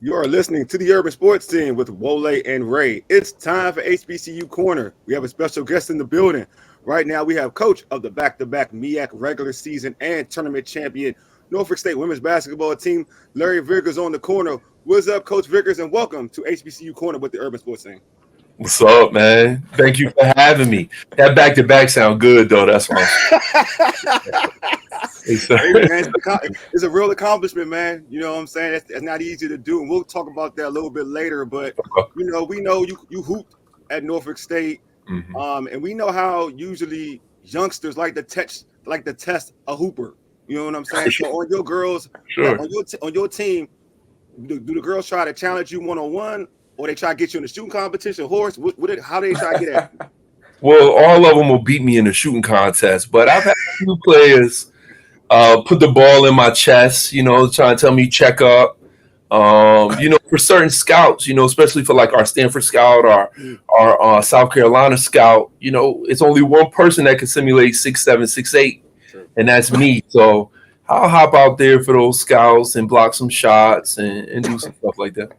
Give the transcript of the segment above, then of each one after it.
You are listening to the Urban Sports Team with Wole and Ray. It's time for HBCU Corner. We have a special guest in the building. Right now, we have coach of the back-to-back MEAC regular season and tournament champion Norfolk State women's basketball team, Larry Vickers, on the corner. What's up, Coach Vickers, and welcome to HBCU Corner with the Urban Sports Team. What's up, man? Thank you for having me. That back to back sound good though. That's awesome. Hey, man, it's a real accomplishment, man. You know what I'm saying? That's not easy to do, and we'll talk about that a little bit later. But we know you hooped at Norfolk State, and we know how usually youngsters like to test a hooper. You know what I'm saying? So on your girls, on your team, do the girls try to challenge you 1-on-1, or they try to get you in the shooting competition? Horse, how do they try to get at you? Well, all of them will beat me in the shooting contest, but I've had a few players put the ball in my chest, trying to tell me check up. For certain scouts, especially for like our Stanford scout, our South Carolina scout, it's only one person that can simulate 6'7", 6'8", and that's me. So I'll hop out there for those scouts and block some shots and do some stuff like that.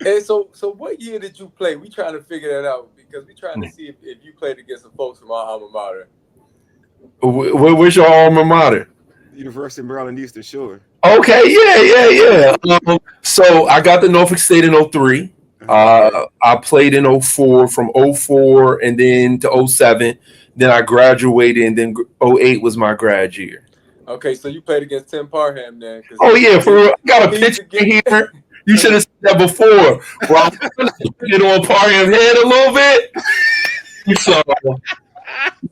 And so what year did you play? We trying to figure that out because we trying to see if you played against some folks from our alma mater. Where's your alma mater? University of Maryland Eastern Shore. Okay, yeah. So I got to Norfolk State in 03. I played in 04, from 04 and then to 07. Then I graduated, and then 08 was my grad year. Okay, so you played against Tim Parham then. Oh, yeah, for real. I got a picture here. You should have seen that before. Well, I'm going to get on Parham's head a little bit. So,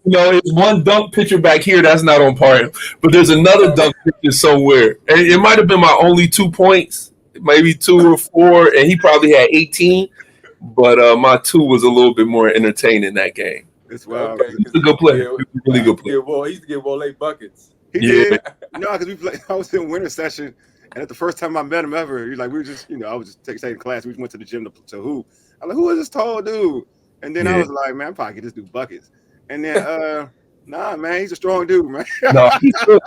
it's one dunk picture back here that's not on Parham. But there's another dunk picture somewhere. And it might have been my only 2 points, maybe 2 or 4, and he probably had 18. But my 2 was a little bit more entertaining that game. It's wild. Okay, he's a good player. Really good player. He used to get Wole buckets. He did. No, because I was in winter session. And at the first time I met him ever, we were just, I was just taking class. We went to the gym to hoop. I'm like, who is this tall dude? And then I was like, man, I'm probably get this dude buckets. And then, nah, man, he's a strong dude, man. No, he's good.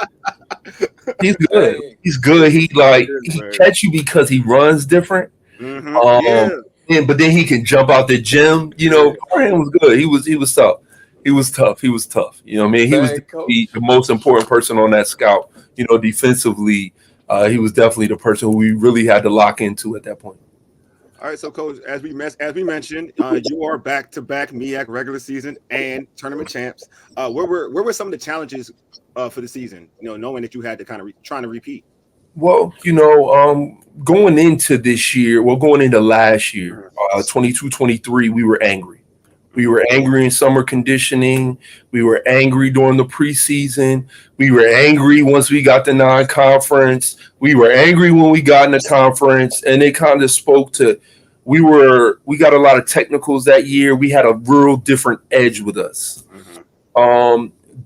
He's good. He's good. He catch you because he runs different. But then he can jump out the gym. Parham was good. He was tough. He was tough. You know what I mean? He was the most important person on that scout. Defensively. He was definitely the person who we really had to lock into at that point. All right, so Coach, as we mentioned, you are back-to-back MEAC regular season and tournament champs. Where were some of the challenges for the season? Knowing that you had to kind of trying to repeat. Well, going into last year, 22-23, we were angry. We were angry in summer conditioning. We were angry during the preseason. We were angry once we got the non-conference. We were angry when we got in the conference. And it kind of spoke to we got a lot of technicals that year. We had a real different edge with us.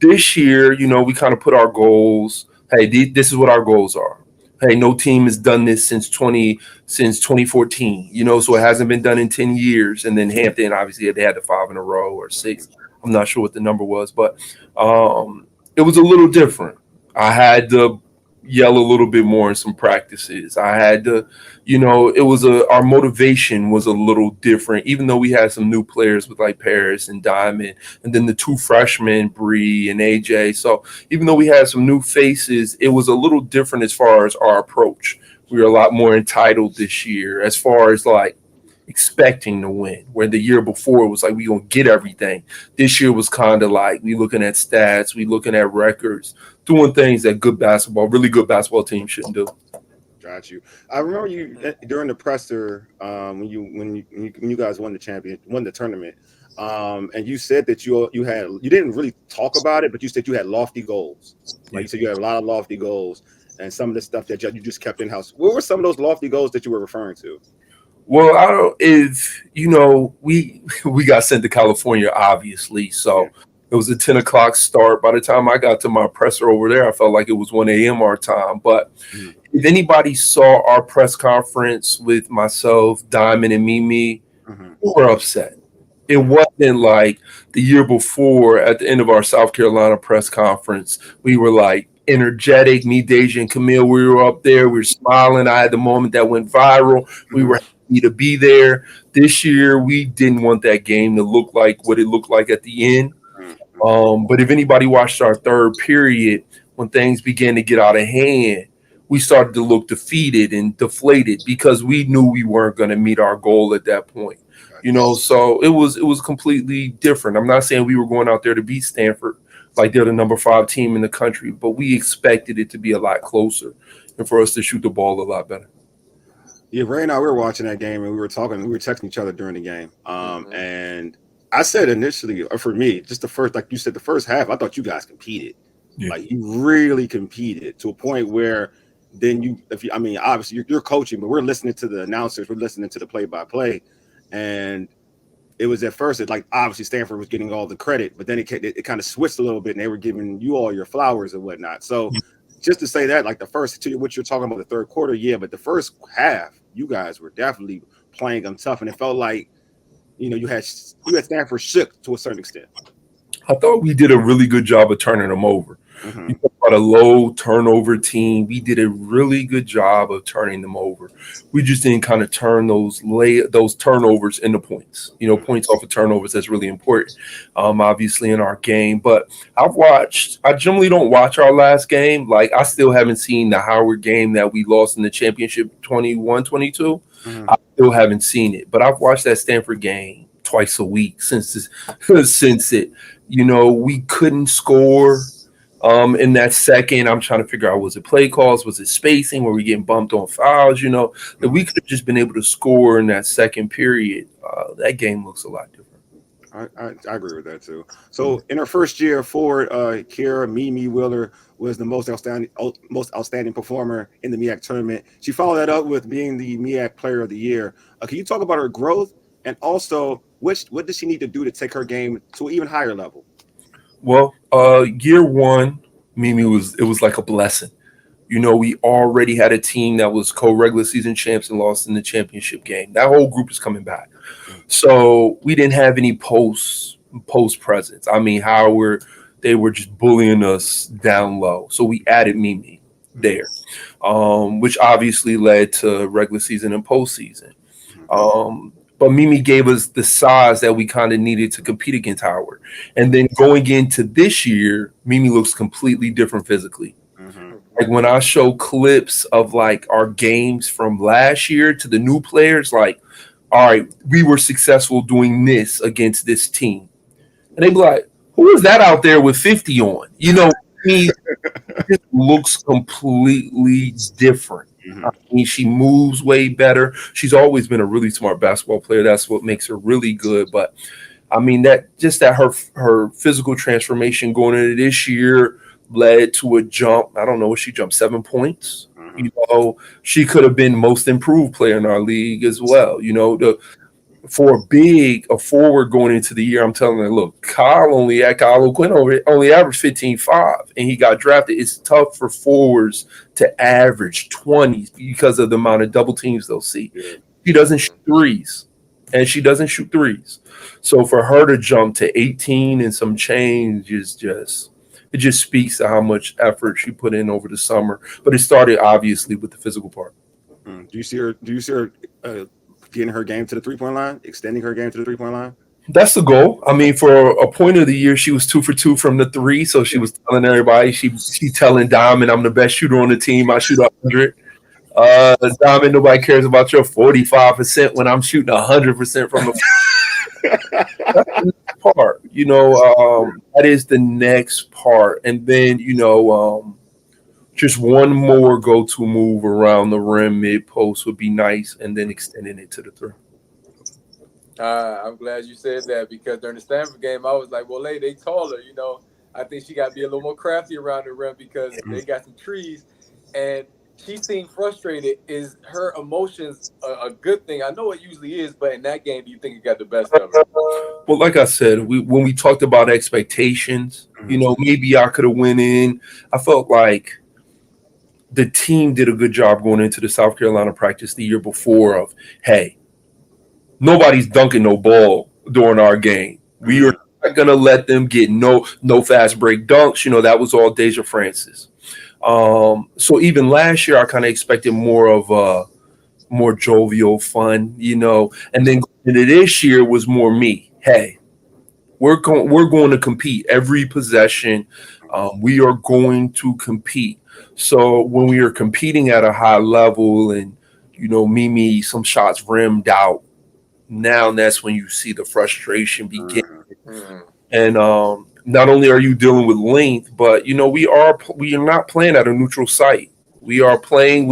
This year, we kind of put our goals. Hey, this is what our goals are. Hey, no team has done this since 2014, so it hasn't been done in 10 years. And then Hampton, obviously, they had the 5 in a row or 6. I'm not sure what the number was, but it was a little different. I had to yell a little bit more in some practices. I had to, our motivation was a little different, even though we had some new players with like Paris and Diamond, and then the 2 freshmen, Bree and AJ. So even though we had some new faces, it was a little different as far as our approach. We were a lot more entitled this year as far as like expecting to win, where the year before it was like we gonna get everything. This year was kind of like we looking at stats, we looking at records, doing things that really good basketball teams shouldn't do. Got you. I remember you during the presser when you guys won the tournament, and you said that you didn't really talk about it, but you said you had lofty goals. Like you said, you had a lot of lofty goals, and some of the stuff that you just kept in house. What were some of those lofty goals that you were referring to? Well, we got sent to California, obviously, so. It was a 10 o'clock start. By the time I got to my presser over there, I felt like it was 1 a.m. our time. But if anybody saw our press conference with myself, Diamond, and Mimi, we were upset. It wasn't like the year before at the end of our South Carolina press conference. We were like energetic. Me, Deja, and Camille, we were up there. We were smiling. I had the moment that went viral. We were happy to be there. This year, we didn't want that game to look like what it looked like at the end. But if anybody watched our third period, when things began to get out of hand, we started to look defeated and deflated because we knew we weren't going to meet our goal at that point. So it was completely different. I'm not saying we were going out there to beat Stanford like they're the number 5 team in the country, but we expected it to be a lot closer and for us to shoot the ball a lot better. Yeah, Ray and I, we were watching that game and we were texting each other during the game. And I said initially, for me, just the first, like you said, the first half, I thought you guys competed. Yeah. Like you really competed to a point where then obviously you're coaching, but we're listening to the announcers, we're listening to the play-by-play. And it was at first, obviously Stanford was getting all the credit, but then it kind of switched a little bit and they were giving you all your flowers and whatnot. So just to say that, like the first, to what you're talking about, the third quarter, yeah, but the first half, you guys were definitely playing them tough. And it felt like, you had Stanford shook to a certain extent. I thought we did a really good job of turning them over. You talk about a low turnover team. We did a really good job of turning them over. We just didn't kind of turn those turnovers into points. Points off of turnovers, that's really important, obviously, in our game. But I generally don't watch our last game. Like, I still haven't seen the Howard game that we lost in the championship 21-22. I still haven't seen it. But I've watched that Stanford game twice a week since it. We couldn't score. In that second, I'm trying to figure out, was it play calls? Was it spacing? Were we getting bumped on fouls? That we could have just been able to score in that second period. That game looks a lot different. I agree with that too. So in her first year forward, Kira Mimi Wheeler was the most outstanding performer in the MEAC tournament. She followed that up with being the MEAC Player of the Year. Can you talk about her growth and also what does she need to do to take her game to an even higher level? Well, year one, Mimi it was like a blessing. We already had a team that was co-regular season champs and lost in the championship game. That whole group is coming back. So we didn't have any post presence. Howard, they were just bullying us down low. So we added Mimi there, which obviously led to regular season and postseason. But Mimi gave us the size that we kind of needed to compete against Howard. And then going into this year, Mimi looks completely different physically. Like when I show clips of our games from last year to the new players, all right, we were successful doing this against this team. And they be like, who is that out there with 50 on? He looks completely different. She moves way better. She's always been a really smart basketball player. That's what makes her really good. But that her physical transformation going into this year led to a jump. I don't know, she jumped 7 points. She could have been most improved player in our league as well. For a forward going into the year, I'm telling her, look, Kyle O'Quinn only averaged 15.5 and he got drafted. It's tough for forwards to average 20 because of the amount of double teams they'll see. She doesn't shoot threes, and she doesn't shoot threes. So for her to jump to 18 and some change it just speaks to how much effort she put in over the summer. But it started obviously with the physical part. Do you see her getting her game to the 3-point line, extending her game to the 3-point line? That's the goal. For a point of the year, she was 2 for 2 from the 3. So she was telling everybody, she telling Diamond, I'm the best shooter on the team. I shoot 100. Diamond, nobody cares about your 45% when I'm shooting 100% from the That's the next part. That is the next part. And then, just one more go-to move around the rim mid-post would be nice, and then extending it to the 3. I'm glad you said that because during the Stanford game, I was like, well, they taller, I think she got to be a little more crafty around the rim because they got some trees. And she seemed frustrated. Is her emotions a good thing? I know it usually is, but in that game, do you think it got the best of her? Well, like I said, when we talked about expectations, maybe I could have went in. I felt like the team did a good job going into the South Carolina practice the year before of, hey, nobody's dunking no ball during our game. We are not going to let them get no fast break dunks. That was all Deja Francis. So even last year, I kind of expected more of a more jovial, fun, and then into this year was more me. Hey, we're going to compete every possession. We are going to compete. So when we are competing at a high level, and Mimi, some shots rimmed out. Now that's when you see the frustration begin. And not only are you dealing with length, but we are not playing at a neutral site. We're playing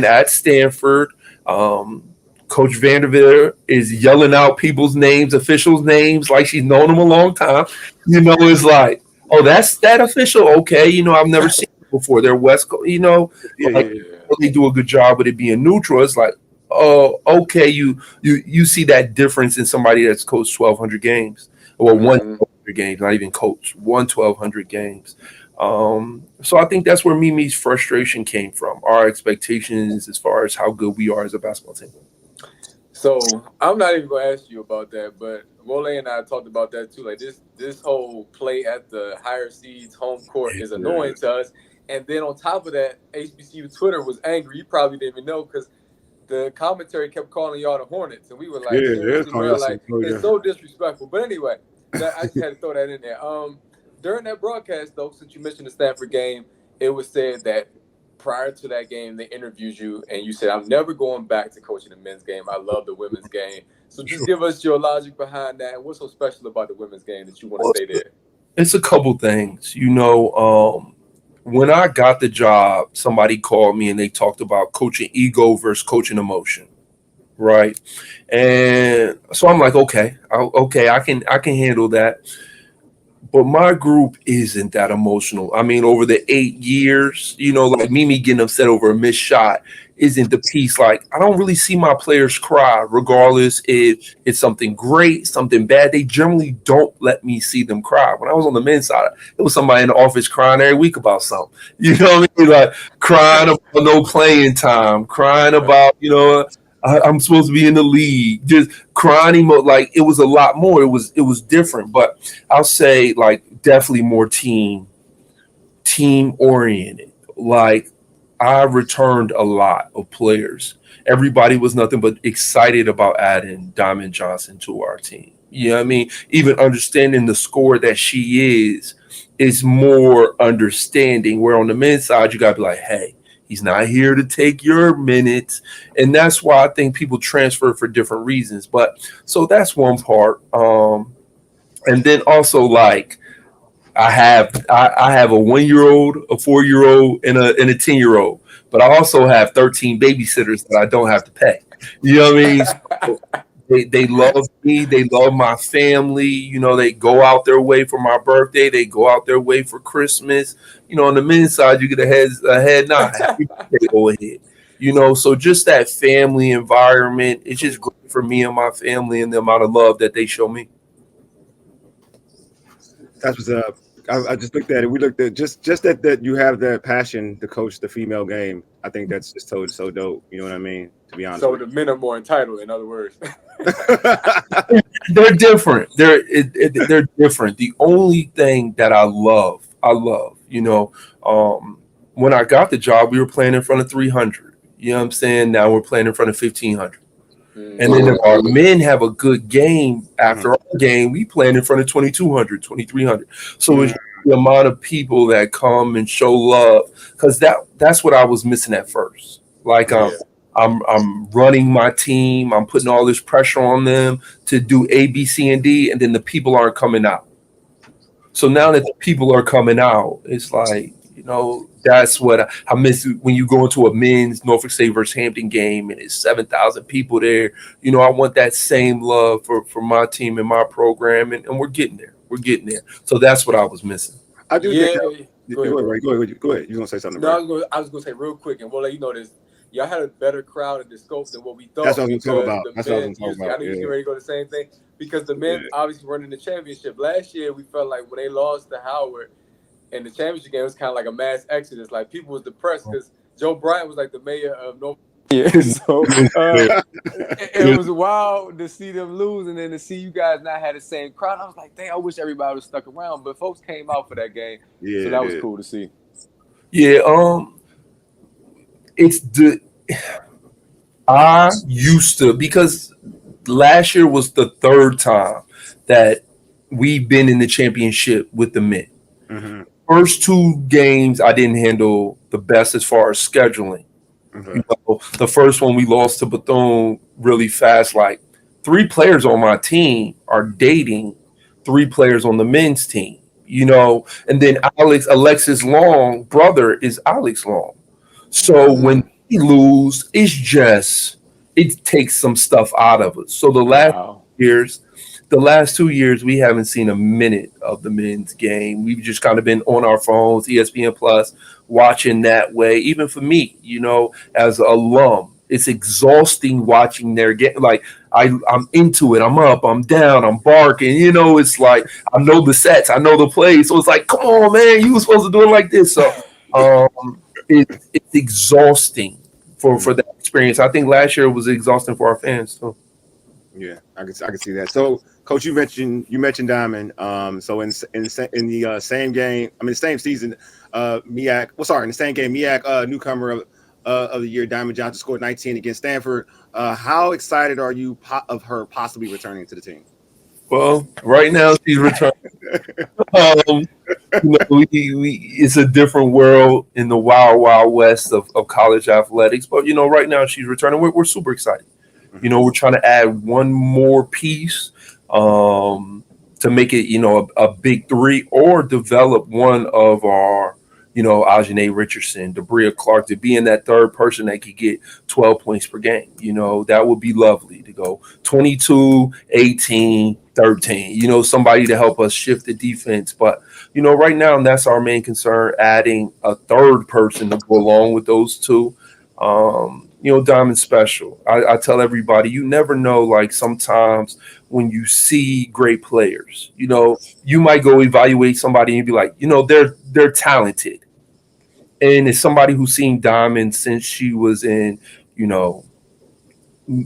at Stanford. Coach Vanderveer is yelling out people's names, officials' names, like she's known them a long time. It's like, oh, that's that official. Okay, I've never seen it before. They're West Coast. They do a good job with it being neutral. It's like, oh, okay, you see that difference in somebody that's coached 1,200 games or 1,200 games, not even coached 1,200 games. So I think that's where Mimi's frustration came from. Our expectations as far as how good we are as a basketball team. So I'm not even going to ask you about that, but Wole and I talked about that too. Like this whole play at the higher seeds home court is annoying to us. And then on top of that, HBCU Twitter was angry. You probably didn't even know because the commentary kept calling y'all the Hornets, and we were like, seriously, bro, like it's so disrespectful. But anyway, I just had to throw that in there. During that broadcast, though, since you mentioned the Stanford game, it was said that prior to that game, they interviewed you, and you said, I'm never going back to coaching the men's game. I love the women's game. So just give us your logic behind that. And what's so special about the women's game that you want to stay there? It's a couple things. When I got the job, somebody called me and they talked about coaching ego versus coaching emotion, right? And so I'm like, okay, I can handle that. But my group isn't that emotional. I mean, over the 8 years, like Mimi getting upset over a missed shot isn't the piece. Like, I don't really see my players cry, regardless if it's something great, something bad. They generally don't let me see them cry. When I was on the men's side, it was somebody in the office crying every week about something. You know what I mean? Like crying about no playing time, crying about, I'm supposed to be in the league, just crying like it was a lot more. It was different, but I'll say like definitely more team oriented. Like I returned a lot of players. Everybody was nothing but excited about adding Diamond Johnson to our team. You know what I mean? Even understanding the score that she is more understanding. Where on the men's side, you gotta be like, hey, he's not here to take your minutes. And that's why I think people transfer for different reasons. But so that's one part. And then also like I have a 1-year-old, a 4-year-old, and a 10-year-old. But I also have 13 babysitters that I don't have to pay. You know what I mean? So they love me. They love my family. They go out their way for my birthday. They go out their way for Christmas. On the men's side, you get a head nod. Happy birthday, go ahead. So just that family environment, it's just great for me and my family and the amount of love that they show me. That's what's up. I just looked at it. We looked at just that you have that passion to coach the female game. I think that's just so dope. You know what I mean? To be honest. So the men are more entitled, in other words. They're different. They're different. The only thing that I love, when I got the job, we were playing in front of 300. You know what I'm saying? Now we're playing in front of 1,500. And then if our men have a good game after our game, we playing in front of 2,200, 2,300. So it's the amount of people that come and show love, because that's what I was missing at first. Like I'm running my team, I'm putting all this pressure on them to do A, B, C, and D, and then the people aren't coming out. So now that the people are coming out, it's like, that's what I miss when you go into a men's Norfolk State versus Hampton game and it's 7,000 people there. I want that same love for my team and my program, and we're getting there. We're getting there. So that's what I was missing. I do think Go ahead. You're going to say something. No, I was going to say real quick, and we'll let you know this. Y'all had a better crowd at the scope than what we thought. That's what I'm talking about. I knew you were ready to go to the same thing, because the men obviously running the championship. Last year, we felt like when they lost to Howard in the championship game, it was kind of like a mass exodus. Like people was depressed because Joe Bryant was like the mayor of Norfolk. Yeah, so it was wild to see them lose, and then to see you guys not have the same crowd. I was like, dang, I wish everybody was stuck around, but folks came out for that game, so that was cool to see. Yeah, it's the I used to, because last year was the third time that we've been in the championship with the men. Mm-hmm. First two games I didn't handle the best as far as scheduling. Okay. The first one we lost to Bethune really fast. Like 3 players on my team are dating 3 players on the men's team. And then Alexis Long brother is Alex Long. So when we lose, it takes some stuff out of us. So Wow. the last 2 years, we haven't seen a minute of the men's game. We've just kind of been on our phones, ESPN Plus, watching that way. Even for me, as an alum, it's exhausting watching their game. Like I'm into it. I'm up. I'm down. I'm barking. It's like I know the sets. I know the plays. So it's like, come on, man, you were supposed to do it like this. So it's exhausting for that experience. I think last year was exhausting for our fans too. Yeah, I can see that. So, Coach, you mentioned Diamond. So in the same game, the same season, MEAC. In the same game, MEAC newcomer of the year, Diamond Johnson scored 19 against Stanford. How excited are you of her possibly returning to the team? Well, right now she's returning. It's a different world in the wild, wild west of college athletics. But right now she's returning. We're super excited. We're trying to add one more piece to make it, a big three, or develop one of our, Ajane Richardson, Debria Clark, to be in that third person that could get 12 points per game. That would be lovely to go 22, 18, 13, somebody to help us shift the defense. But, right now, that's our main concern, adding a third person to go along with those two. Diamond's special. I tell everybody, you never know, like sometimes when you see great players, you might go evaluate somebody and be like, they're talented. And it's somebody who's seen Diamond since she was in,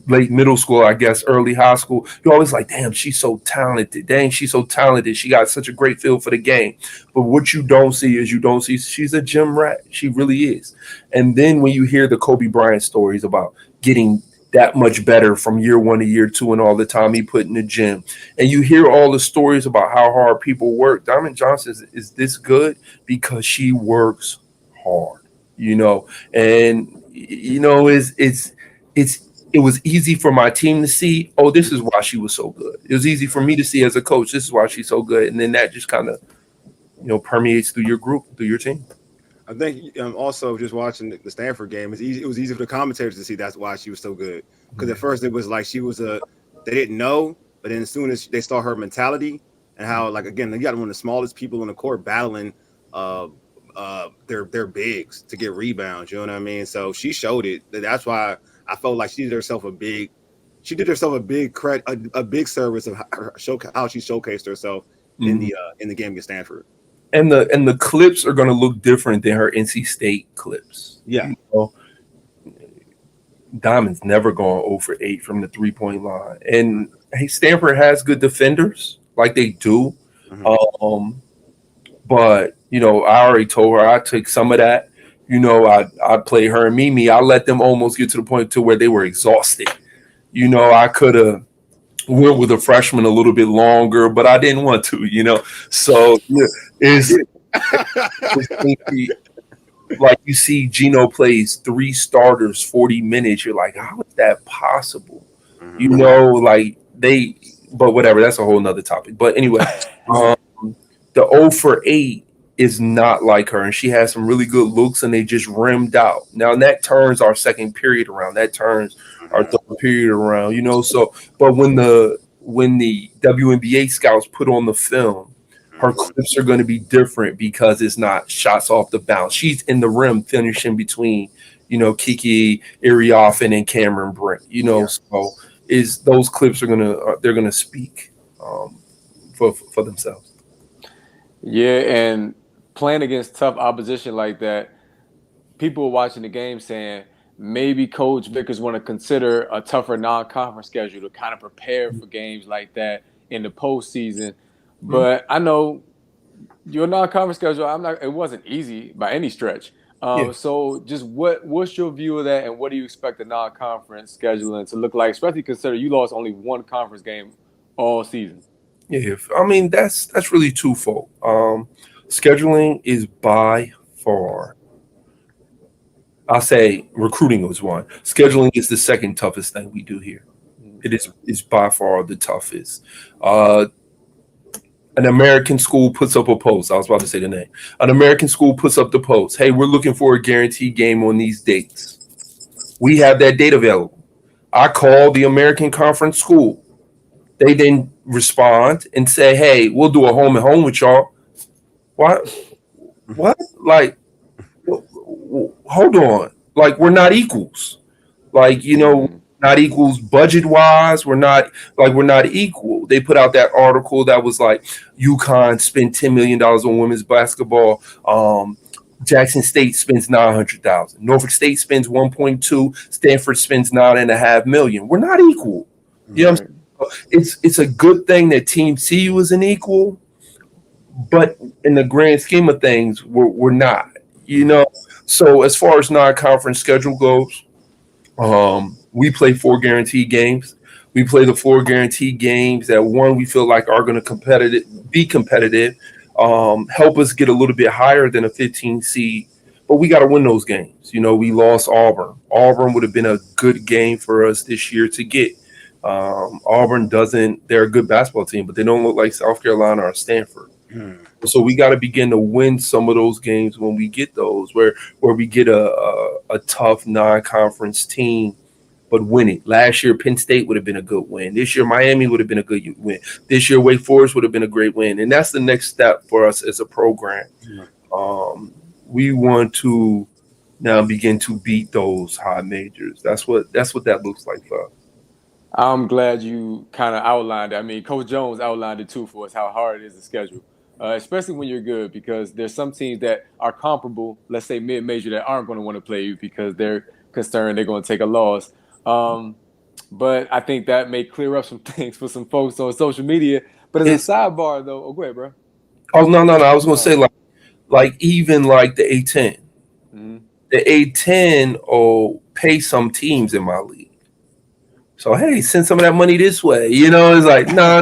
late middle school, I guess, early high school. You're always like, damn, she's so talented. Dang, she's so talented. She got such a great feel for the game. But what you don't see is she's a gym rat. She really is. And then when you hear the Kobe Bryant stories about getting that much better from year 1 to year 2 and all the time he put in the gym, and you hear all the stories about how hard people work, Diamond Johnson is this good because she works hard, and it was easy for my team to see, oh, this is why she was so good. It was easy for me to see as a coach, this is why she's so good. And then that just kind of, permeates through your group, through your team. I think also just watching the Stanford game, it was easy for the commentators to see that's why she was so good. Because at first it was like they didn't know, but then as soon as they saw her mentality and how, like, again, you got one of the smallest people on the court battling their bigs to get rebounds, you know what I mean? So she showed it. That's why I felt like she did herself a big credit, a big service of how she showcased herself in the game against Stanford. And the clips are going to look different than her NC State clips. Yeah. Diamond's never gone 0 for 8 from the 3-point line. And hey, Stanford has good defenders, like they do. Mm-hmm. But I already told her I took some of that. I play her and Mimi. I let them almost get to the point to where they were exhausted. I could have went with a freshman a little bit longer, but I didn't want to. So it's like you see Gino plays 3 starters 40 minutes. You're like, how is that possible? Mm-hmm. But whatever. That's a whole nother topic. But anyway, the 0 for 8 is not like her, and she has some really good looks, and they just rimmed out. Now that turns our second period around. That turns our third period around. So, but when the WNBA scouts put on the film, her clips are going to be different because it's not shots off the bounce. She's in the rim finishing between, Kiki Iriafen and Cameron Brent. So those clips are they're gonna speak for themselves. Yeah, and playing against tough opposition like that, people were watching the game saying maybe Coach Vickers want to consider a tougher non-conference schedule to kind of prepare for games like that in the postseason. But I know your non-conference schedule, it wasn't easy by any stretch. So just what's your view of that, and what do you expect the non-conference scheduling to look like, especially considering you lost only one conference game all season? Yeah, I mean that's really twofold. Scheduling is by far, I'll say recruiting was one. Scheduling is the second toughest thing we do here. It is by far the toughest. An American school puts up a post. I was about to say the name. An American school puts up the post. Hey, we're looking for a guaranteed game on these dates. We have that date available. I call the American Conference school. They then respond and say, hey, we'll do a home and home with y'all. What? Like, hold on. Like, we're not equals. Like, not equals budget wise. We're not equal. They put out that article that was like, UConn spent $10 million on women's basketball. Jackson State spends $900,000. Norfolk State spends 1.2. Stanford spends $9.5 million. We're not equal. You know what I'm saying? It's a good thing that Team CU is an equal, but in the grand scheme of things, we're not. So as far as non-conference schedule goes, we play 4 guaranteed games. We play the 4 guaranteed games that one we feel like are going to be competitive, help us get a little bit higher than a 15 seed. But we got to win those games. We lost Auburn. Auburn would have been a good game for us this year to get. Auburn they're a good basketball team, but they don't look like South Carolina or Stanford. So we got to begin to win some of those games when we get those, where we get a tough non-conference team, but win it. Last year, Penn State would have been a good win. This year, Miami would have been a good win. This year, Wake Forest would have been a great win. And that's the next step for us as a program. We want to now begin to beat those high majors. That's what that looks like for us. I'm glad you kind of outlined it. I mean, Coach Jones outlined it too for us, how hard it is to schedule, especially when you're good, because there's some teams that are comparable, let's say mid-major, that aren't going to want to play you because they're concerned they're going to take a loss. But I think that may clear up some things for some folks on social media. But as a sidebar, though, go ahead, bro. Oh, no. I was going to say, like even like the A10. Mm-hmm. The A10 will pay some teams in my league. So, hey, send some of that money this way. It's like, nah,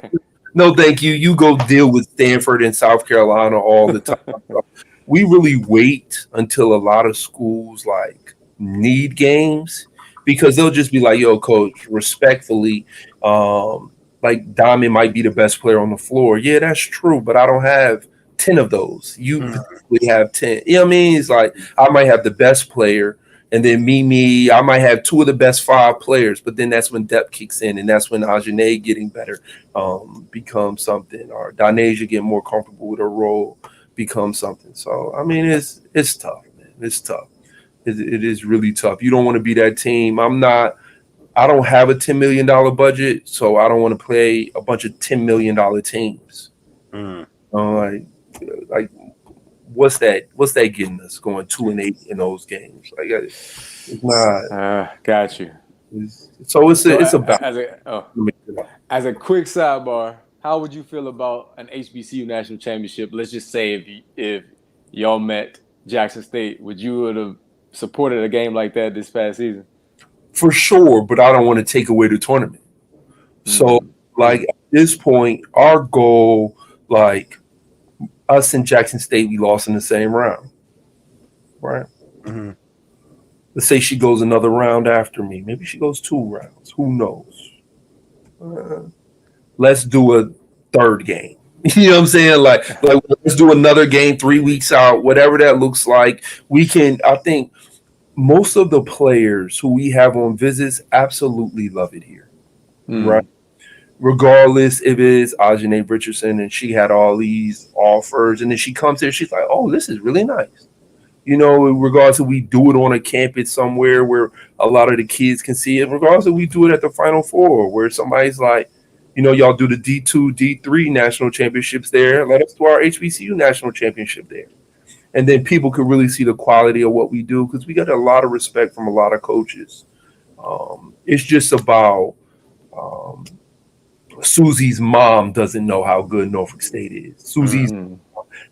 no, thank you. You go deal with Stanford and South Carolina all the time. We really wait until a lot of schools like need games, because they'll just be like, yo, coach, respectfully, like Diamond might be the best player on the floor. Yeah, that's true, but I don't have 10 of those. You potentially have 10. You know what I mean? It's like I might have the best player, and then I might have 2 of the best 5 players, but then that's when depth kicks in, and that's when Ajane getting better becomes something, or Danasia getting more comfortable with her role becomes something. So, I mean, it's tough, man. It's tough. It is really tough. You don't want to be that team. I don't have a $10 million budget, so I don't want to play a bunch of $10 million teams. Like what's that getting us going 2-8 in those games? Like it's not. Got you. It's about. As a quick sidebar, how would you feel about an HBCU national championship? Let's just say if y'all met Jackson State, would you have supported a game like that this past season? For sure, but I don't want to take away the tournament. So, like at this point, our goal, like us and Jackson State, we lost in the same round, right? Mm-hmm. Let's say she goes another round after me. Maybe she goes 2 rounds. Who knows? Let's do a third game. You know what I'm saying? Like let's do another game 3 weeks out, whatever that looks like. We can. I think most of the players who we have on visits absolutely love it here, right? Regardless if it's Ajane Richardson and she had all these offers, and then she comes here, she's like, oh, this is really nice. Regardless if we do it on a campus somewhere where a lot of the kids can see it, regardless if we do it at the Final Four where somebody's like, y'all do the D2, D3 national championships there, let us do our HBCU national championship there. And then people could really see the quality of what we do, because we got a lot of respect from a lot of coaches. It's just about Susie's mom doesn't know how good Norfolk State is. Susie's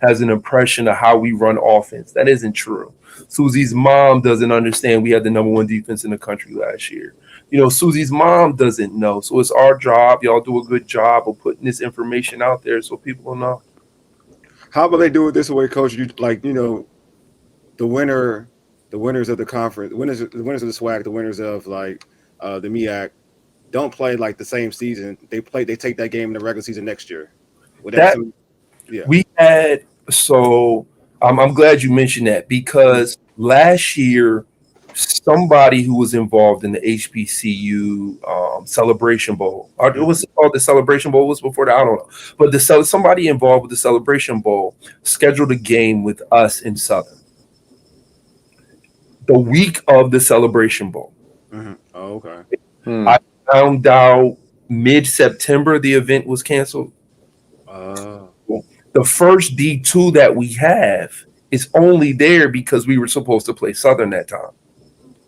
has an impression of how we run offense. That isn't true. Susie's mom doesn't understand we had the number 1 defense in the country last year. Susie's mom doesn't know. So it's our job. Y'all do a good job of putting this information out there so people will know. How about they do it this way, Coach? The winners of the conference, the winners of the SWAC, the winners of the MEAC don't play like the same season. They take that game in the regular season next year. We had, so I'm glad you mentioned that, because last year somebody who was involved in the HBCU Celebration Bowl, or it was called the Celebration Bowl, was before that, I don't know, but somebody involved with the Celebration Bowl scheduled a game with us in Southern the week of the Celebration Bowl. Mm-hmm. Oh, okay. I found out mid-September the event was canceled. The first D2 that we have is only there because we were supposed to play Southern that time,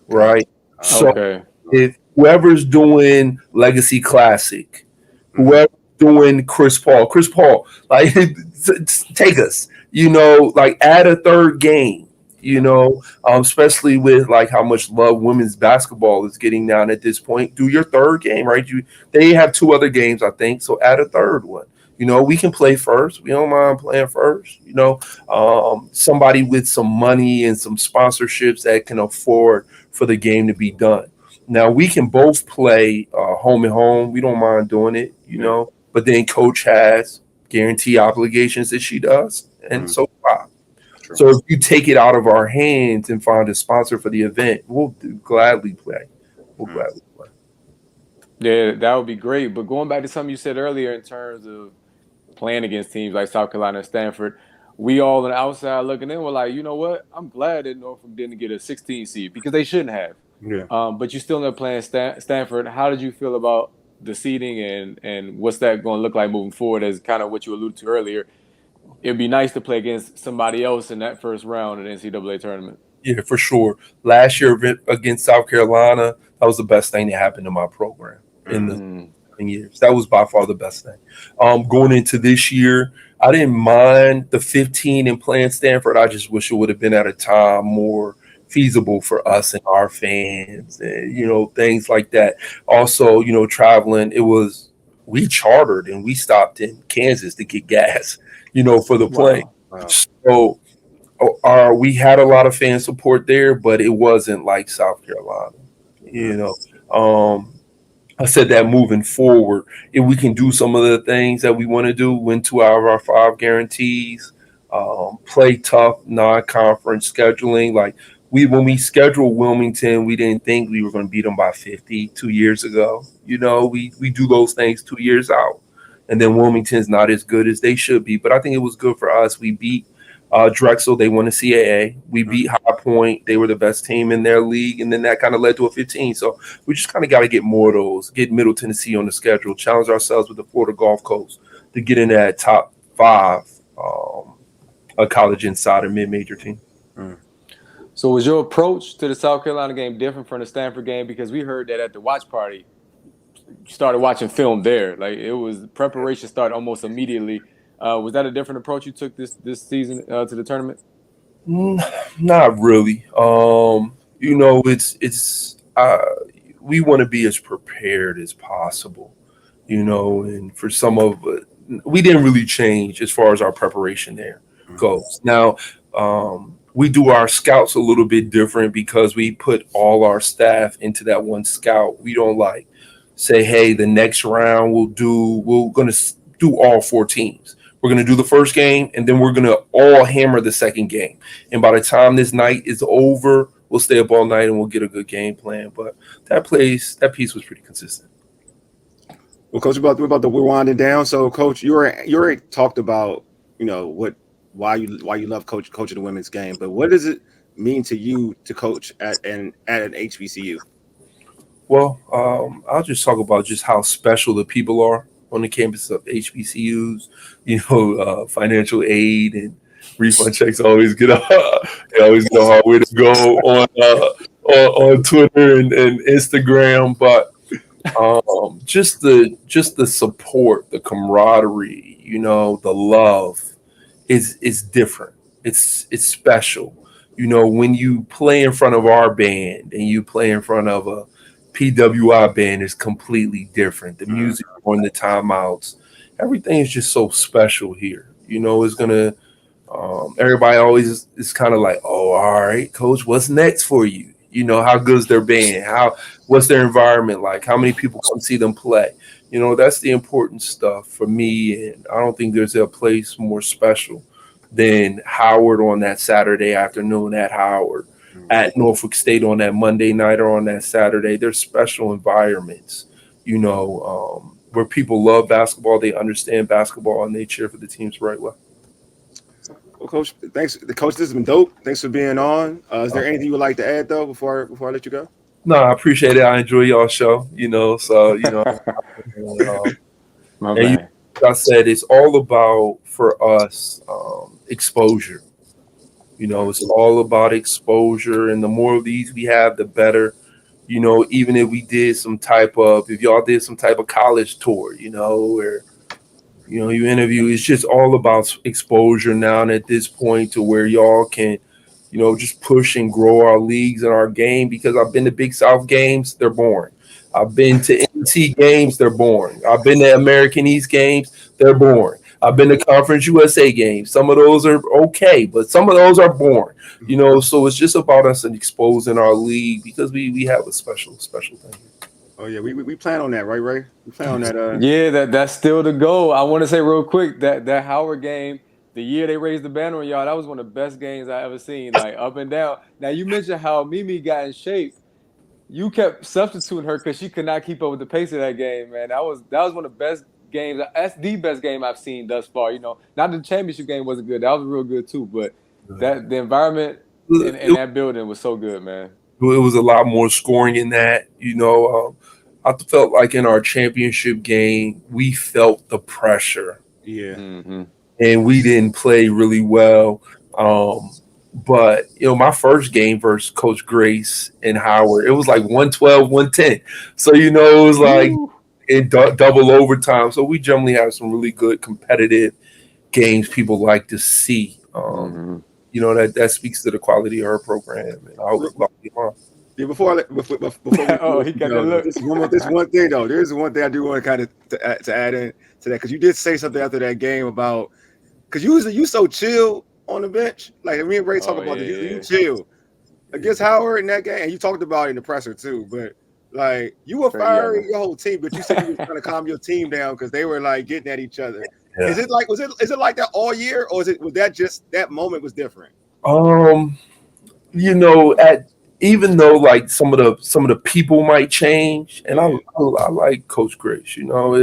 right? So if whoever's doing Legacy Classic, whoever's doing Chris Paul, like take us, add a third game. Especially with like how much love women's basketball is getting down at this point. Do your third game, right? They have 2 other games, I think, so add a third one. We can play first. We don't mind playing first. Somebody with some money and some sponsorships that can afford for the game to be done. Now we can both play home and home. We don't mind doing it, But then Coach has guarantee obligations that she does, and so far. So if you take it out of our hands and find a sponsor for the event, we'll gladly play. Yeah, that would be great. But going back to something you said earlier in terms of playing against teams like South Carolina and Stanford, we all on the outside looking in were like, you know what? I'm glad that Norfolk didn't get a 16 seed because they shouldn't have. Yeah. But you still end up playing Stanford. How did you feel about the seeding and what's that going to look like moving forward, as kind of what you alluded to earlier? It'd be nice to play against somebody else in that first round of the NCAA tournament. Yeah, for sure. Last year against South Carolina, that was the best thing that happened to my program in the 7 years. That was by far the best thing. Going into this year, I didn't mind the 15 and playing Stanford. I just wish it would have been at a time more feasible for us and our fans and, things like that. Also, traveling, we chartered and we stopped in Kansas to get gas, for the plane. Wow. So we had a lot of fan support there, but it wasn't like South Carolina, I said that moving forward, if we can do some of the things that we want to do, win 2 out of our 5 guarantees, play tough non-conference scheduling. Like when we scheduled Wilmington, we didn't think we were going to beat them by 50 2 years ago. We do those things 2 years out. And then Wilmington's not as good as they should be. But I think it was good for us. We beat Drexel. They won the CAA. We beat High Point. They were the best team in their league. And then that kind of led to a 15. So we just kind of got to get more of those, get Middle Tennessee on the schedule, challenge ourselves with the Florida Gulf Coast to get in that top 5 a college insider mid-major team. So was your approach to the South Carolina game different from the Stanford game? Because we heard that at the watch party, you started watching film there. Like it was preparation started almost immediately. Was that a different approach you took this season to the tournament? Not really. It's we want to be as prepared as possible, and for some of it, we didn't really change as far as our preparation there goes. Now, we do our scouts a little bit different because we put all our staff into that one scout. We don't say, hey, the next round we're going to do all 4 teams. We're going to do the first game, and then we're going to all hammer the second game. And by the time this night is over, we'll stay up all night and we'll get a good game plan. But that piece was pretty consistent. Well, Coach, we're winding down. So, Coach, you already talked about why you love coaching the women's game. But what does it mean to you to coach at an HBCU? Well, I'll just talk about just how special the people are on the campus of HBCUs. Financial aid and refund checks always get a hard way to go on Twitter and Instagram. But just the support, the camaraderie, the love is different. It's special. You know, when you play in front of our band and you play in front of a PWI band, is completely different. The music on the timeouts, everything is just so special here. You know, it's gonna. Everybody always is kind of like, oh, all right, coach, what's next for you? You know, how good's their band? What's their environment like? How many people come see them play? You know, that's the important stuff for me. And I don't think there's a place more special than Howard on that Saturday afternoon at Howard, at Norfolk State on that Monday night or on that Saturday. There's special environments, you know, where people love basketball, they understand basketball, and they cheer for the teams right well. Well, Coach, thanks. Coach, this has been dope. Thanks for being on. Is there anything you would like to add, though, before I let you go? No, I appreciate it. I enjoy y'all show, you know, so, you know. My and bad. I said it's all about, for us, exposure. You know, it's all about exposure, and the more of these we have, the better. You know, even if y'all did some type of college tour, you know, where, you know, you interview, it's just all about exposure now, and at this point to where y'all can, you know, just push and grow our leagues and our game, because I've been to Big South games, they're boring. I've been to NC games, they're boring. I've been to American East games, they're boring. I've been to Conference USA games. Some of those are okay, but some of those are boring. You know, so it's just about us and exposing our league, because we have a special thing. Oh yeah, we plan on that, right, Ray? We plan on that. Yeah, that's still the goal. I want to say real quick that Howard game, the year they raised the banner on y'all, that was one of the best games I ever seen, like up and down. Now you mentioned how Mimi got in shape. You kept substituting her because she could not keep up with the pace of that game, man. That was one of the best games. That's the best game I've seen thus far. You know, not the championship game wasn't good. That was real good too. But the environment in that building was so good, man. It was a lot more scoring in that. You know, I felt like in our championship game, we felt the pressure. Yeah. Mm-hmm. And we didn't play really well. But, you know, my first game versus Coach Grace and Howard, it was like 112, 110. So, you know, it was like in double overtime. So we generally have some really good competitive games people like to see. You know, that speaks to the quality of our program. And I hope yeah, before he got that look. This one thing though. There's one thing I do want to kind of to add in to that, because you did say something after that game about, because you so chill on the bench. Like me and Ray talk about you chill against Howard in that game, and you talked about it in the presser too. But like you were firing your whole team, but you said you were trying to calm your team down because they were like getting at each other. Yeah. Is it like that all year, or was that just that moment was different? You know, even though like some of the people might change, and I like Coach Grace, you know,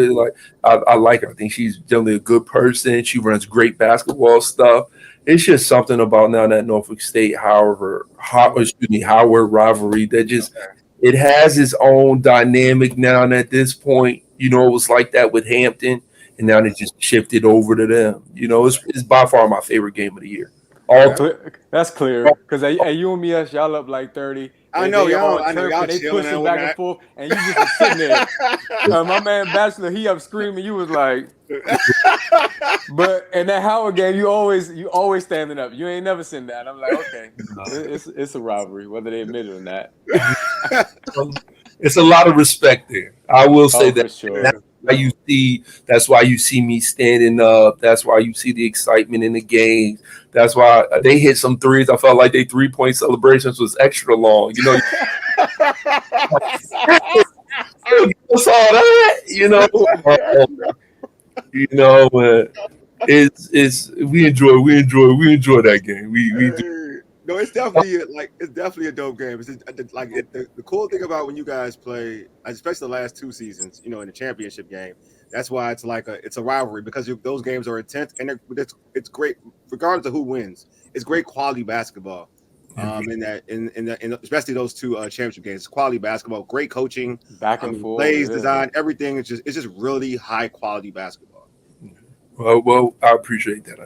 I like her. I think she's generally a good person. She runs great basketball stuff. It's just something about now that Norfolk State Howard rivalry that just it has its own dynamic now. And at this point, you know, it was like that with Hampton, and now they just shifted over to them. You know, it's by far my favorite game of the year. That's clear, because you and me, y'all up like 30. I know y'all. They pushing back and forth, and you just sitting there. My man Bachelor, he up screaming. You was like, but in that Howard game, you always standing up. You ain't never sitting down. I'm like, okay, it's a rivalry, whether they admit it or not. It's a lot of respect there. I will say that. For sure. That's why you see me standing up. That's why you see the excitement in the game. That's why they hit some threes. I felt like their 3-point celebrations was extra long. You know, what's all that? You know, it's we enjoy that game. We do. No, it's definitely a dope game. It's like the cool thing about when you guys play, especially the last 2 seasons, you know, in the championship game. That's why it's a rivalry, because those games are intense, and it's great regardless of who wins. It's great quality basketball. In especially those 2 championship games, it's quality basketball, great coaching, back and forth, plays, design, everything. It's just really high quality basketball. Well, I appreciate that.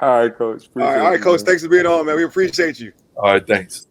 All right, Coach. All right, Coach. Thanks for being on, man. We appreciate you. All right, thanks.